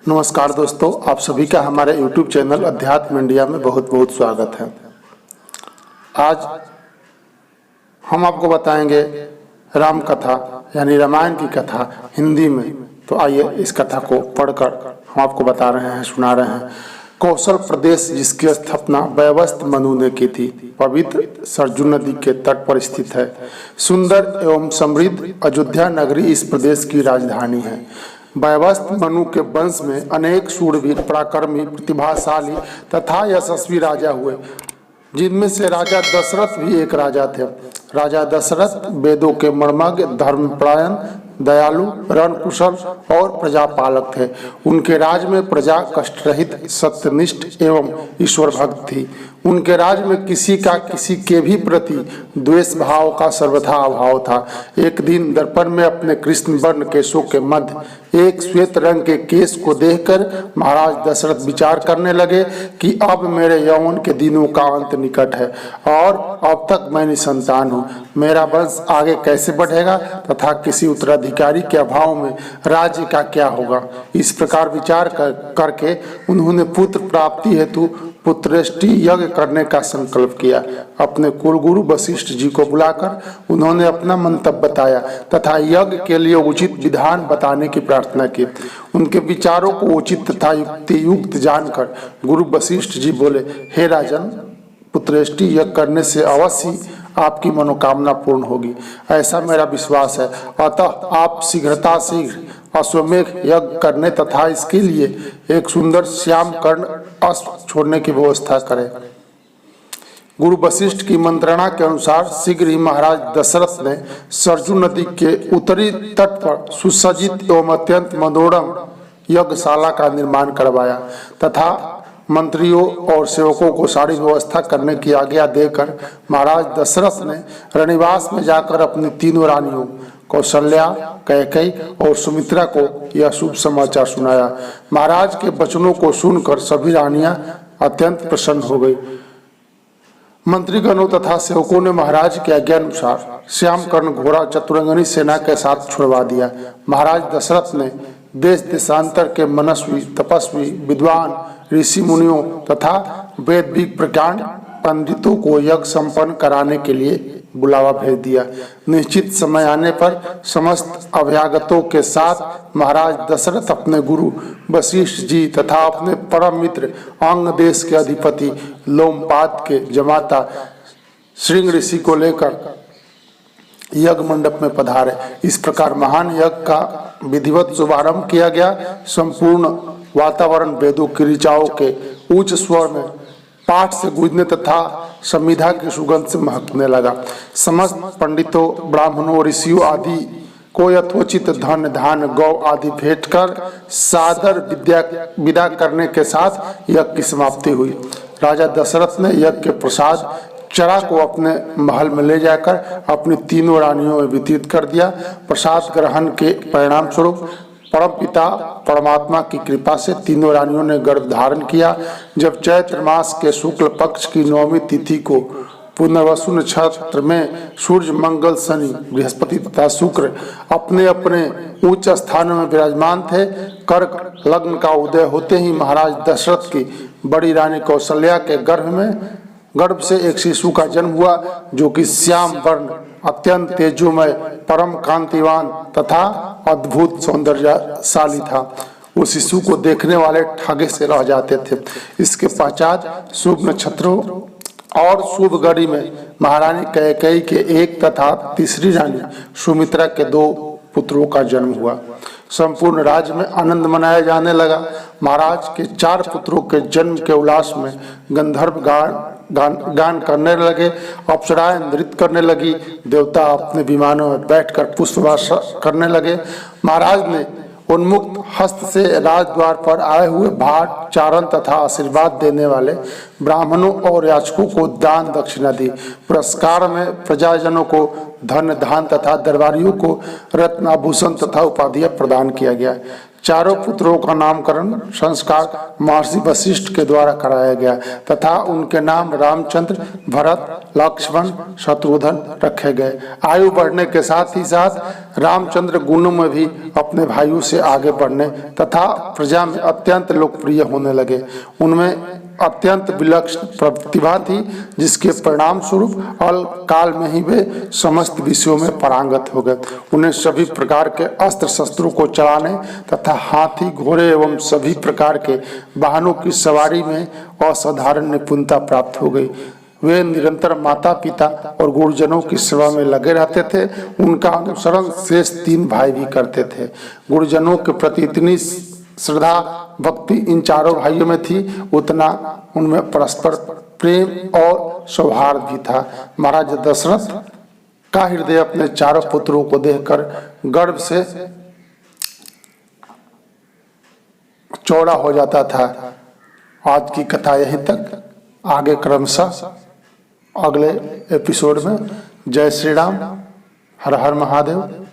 नमस्कार दोस्तों, आप सभी का हमारे YouTube चैनल अध्यात्म इंडिया में बहुत बहुत स्वागत है। आज हम आपको बताएंगे राम कथा यानी रामायण की कथा हिंदी में। तो आइए इस कथा को पढ़कर हम आपको बता रहे हैं, सुना रहे हैं। कौशल प्रदेश, जिसकी स्थापना वैवस्वत मनु ने की थी, पवित्र सरजू नदी के तट पर स्थित है। सुंदर एवं समृद्ध अयोध्या नगरी इस प्रदेश की राजधानी है। वैवस्वत मनु के वंश में अनेक शूरवीर, पराक्रमी, प्रतिभाशाली तथा यशस्वी राजा हुए, जिनमें से राजा दशरथ भी एक राजा थे। राजा दशरथ वेदों के मर्मज्ञ, धर्मपरायण, दयालु, रणकुशल और प्रजापालक थे। उनके राज में प्रजा कष्टरहित, सत्यनिष्ठ एवं ईश्वर भक्त थी। उनके राज में किसी का किसी के भी प्रति द्वेष भाव का सर्वथा अभाव था। एक दिन दर्पण में अपने कृष्ण वर्ण केशों के मध्य एक श्वेत रंग के केश को देखकर महाराज दशरथ विचार करने लगे कि अब मेरे यौवन के दिनों का अंत निकट है और अब तक मैं निसंतान हूँ। मेरा वंश आगे कैसे बढ़ेगा तथा किसी उत्तराधिकारी के अभाव में राज्य का क्या होगा। इस प्रकार विचार करके उन्होंने पुत्र प्राप्ति हेतु पुत्रेष्टि यज्ञ करने का संकल्प किया। अपने कुलगुरु वशिष्ठ जी को बुलाकर उन्होंने अपना मंतव्य बताया तथा यज्ञ के लिए उचित विधान बताने की प्रार्थना की। उनके विचारों को उचित तथा युक्त जानकर गुरु वशिष्ठ जी बोले, हे राजन, पुत्रेष्टि यज्ञ करने से अवश्य आपकी मनोकामना पूर्ण होगी, ऐसा मेरा विश्वास है। अतः आप शीघ्रता शीघ्र अश्वमेध यज्ञ करने तथा इसके लिए एक सुंदर श्याम कर्ण अश्व छोड़ने की व्यवस्था करें। गुरु वशिष्ठ की मंत्रणा के अनुसार शीघ्र ही महाराज दशरथ ने सरजू नदी के उत्तरी तट पर सुसज्जित एवं अत्यंत मनोरम यज्ञशाला का निर्माण करवाया तथा मंत्रियों और सेवकों को सारी व्यवस्था करने की आज्ञा देकर महाराज दशरथ ने रनिवास में जाकर अपनी तीनों रानियों कौशल्या, कैकेयी और सुमित्रा को यह शुभ समाचार सुनाया। महाराज के वचनों को सुनकर सभी रानियां अत्यंत प्रसन्न हो गई। मंत्रीगणों तथा सेवकों ने महाराज के आज्ञा अनुसार श्याम कर्ण घोड़ा चतुरंगनी सेना के साथ छुड़वा दिया। महाराज दशरथ ने देश देशांतर के मनस्वी, तपस्वी, विद्वान, ऋषि मुनियों तथा वेद विज्ञान पंडितों को यज्ञ संपन्न कराने के लिए बुलावा भेज दिया। निश्चित समय आने पर समस्त अभ्यागतों के साथ महाराज दशरथ अपने गुरु वशिष्ठ जी तथा अपने परम मित्र अंग देश के अधिपति लोमपाद के जमाता श्रृंग ऋषि को लेकर यज्ञ मंडप में पधारे। इस प्रकार महान यज्ञ का विधिवत शुभारंभ किया गया। संपूर्ण वातावरण वेदों की ऋचाओं के उच्च स्वर में पाठ से गूंजने तथा संविधा की सुगंध से महकने लगा। समस्त पंडितों, ब्राह्मणों, ऋषियों आदि को यथोचित धन, धान, गौ आदि भेंट कर सादर विदा करने के साथ यज्ञ की समाप्ति हुई। राजा दशरथ ने यज्ञ के प्रसाद चरा को अपने महल में ले जाकर अपनी तीनों रानियों में वितरित कर दिया। प्रसाद ग्रहण के परिणाम स्वरूप परमपिता परमात्मा की कृपा से तीनों रानियों ने गर्भ धारण किया। जब चैत्र मास के शुक्ल पक्ष की 9वीं तिथि को पुनर्वसु नक्षत्र में सूर्य, मंगल, शनि, बृहस्पति तथा शुक्र अपने अपने उच्च स्थानों में विराजमान थे, कर्क लग्न का उदय होते ही महाराज दशरथ की बड़ी रानी कौशल्या के गर्भ से एक शिशु का जन्म हुआ, जो कि श्याम वर्ण, अत्यंत तेजोमय, परम कांतिवान तथा अद्भुत सौंदर्यशाली था। उस शिशु को देखने वाले ठागे से रह जाते थे। इसके पश्चात शुभ नक्षत्रों और शुभ घड़ी में महारानी कैकेयी के एक तथा तीसरी रानी सुमित्रा के 2 पुत्रों का जन्म हुआ। संपूर्ण राज्य में आनंद मनाया जाने लगा। महाराज के 4 पुत्रों के जन्म के उल्लास में गंधर्व गान करने लगे, अप्सराएं नृत्य करने लगी, देवता अपने विमानों में बैठकर पुष्पवर्षा करने लगे। महाराज ने उन्मुक्त हस्त से राजद्वार पर आए हुए भाट, चारण तथा आशीर्वाद देने वाले ब्राह्मणों और याचकों को दान दक्षिणा दी। पुरस्कार में प्रजाजनों को धन, धान तथा दरबारियों को रत्नाभूषण तथा उपाधियां प्रदान किया गया। चारों पुत्रों का नामकरण संस्कार महर्षि वशिष्ठ के द्वारा कराया गया तथा उनके नाम रामचंद्र, भरत, लक्ष्मण, शत्रुघ्न रखे गए। आयु बढ़ने के साथ ही साथ रामचंद्र गुणों में भी अपने भाइयों से आगे बढ़ने तथा प्रजा में अत्यंत लोकप्रिय होने लगे। उनमें अत्यंत विलक्षण प्रतिभा थी, जिसके परिणाम स्वरूप अल्पकाल में ही वे समस्त विषयों में पारंगत हो गए। उन्हें सभी प्रकार के अस्त्र शस्त्रों को चलाने तथा हाथी, घोड़े एवं सभी प्रकार के वाहनों की सवारी में असाधारण निपुणता प्राप्त हो गई। वे निरंतर माता पिता और गुरुजनों की सेवा में लगे रहते थे। उनका अनुसरण शेष 3 भाई भी करते थे। गुरुजनों के प्रति इतनी श्रद्धा भक्ति इन चारों भाइयों में थी, उतना उनमें परस्पर प्रेम और सौहार्द भी था। महाराज दशरथ का हृदय अपने चारों पुत्रों को देखकर गर्व से चौड़ा हो जाता था। आज की कथा यहीं तक, आगे क्रमशः अगले एपिसोड में। जय श्री राम, हर हर महादेव।